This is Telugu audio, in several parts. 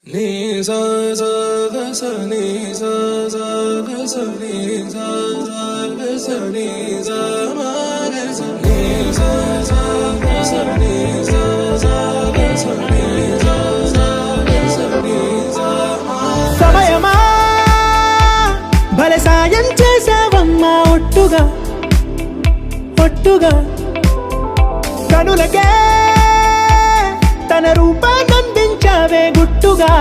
నీ సా సా గ స నీ సా సా గ స నీ సా సా గ స నీ సా మా గ స నీ సా సా గ స నీ సా సా గ స నీ సా సా గ స నీ సా మా సమయమా భలే సాయం చేసావమ్మా ఒట్టుగా ఒట్టుగా కనులకే తన రూపాన్నందించావే గుట్టుగా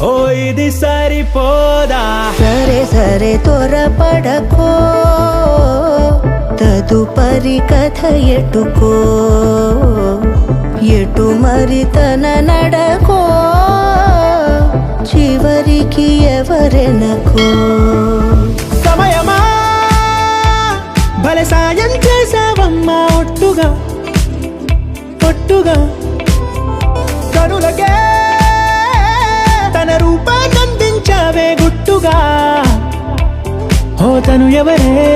ఓ ఇది సరిపోదా సరే సరే త్వరపడకో తదుపరి కథ ఎటుకో ఎటు మరి తన నడకో చివరికి ఎవరెనకో సమయమా భలే సాయం చేసావమ్మా ఒట్టుగా ఒట్టుగా కనులకే తన రూపాన్నందించావే గుట్టుగా ఓ తను ఎవరే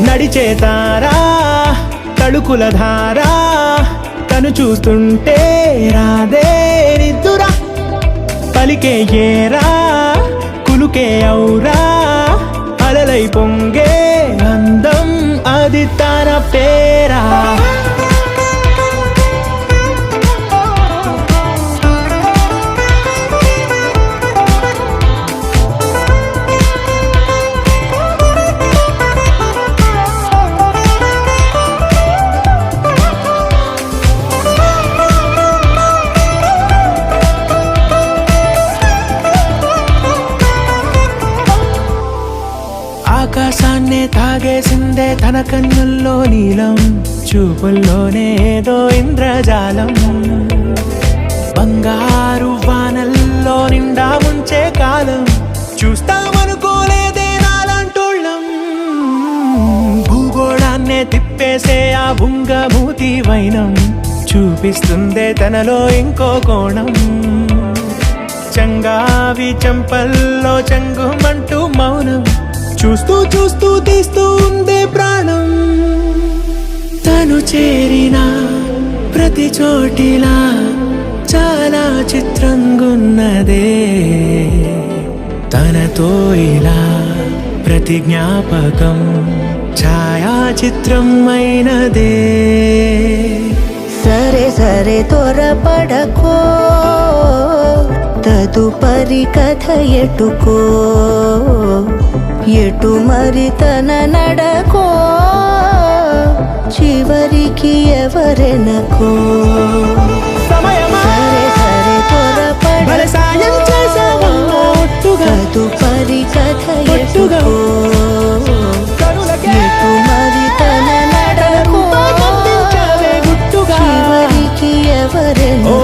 నడిచే తారా తళుకుల ధారా తను చూస్తుంటే రాదే నిద్దురా పలికే ఏరా కులుకే ఔరా అలలై పొంగే అందం అది తన పేరా ఆకాశాన్నే తాగేసిందే తన కన్నుల్లో నీలం చూపుల్లోనే ఏదో ఇంద్రజాలం బంగారు వానల్లో నిండా ముంచే కాలం చూస్తామనుకోలేదే నాలాంటోళ్ళం భూగోళాన్నే తిప్పేసే ఆ బుంగమూతి వైనం చూపిస్తుందే తనలో ఇంకో కోణం చంగావి చంపల్లో చంగుమంటూ మౌనం చూస్తూ చూస్తూ తీస్తూ ఉందే ప్రాణం తను చేరిన ప్రతి చోటిలా చాలా చిత్రంగున్నదే తనతో ఇలా ప్రతి జ్ఞాపకం ఛాయాచిత్రం అయినదే సరే సరే త్వరపడకో తదుపరి కథ ఎటుకో ఎటు మరి తన నడకో చివరికి ఎవరెనకో సమయమా సరే సరే భలే సాయం చేసావమ్మా ఒట్టుగా తదుపరి కథ ఒట్టుగా ఎటుకో కనులకే ఎటు మరి తన నడకో రూపాన్నందించావే గుట్టుగా చివరికి ఎవరెనకో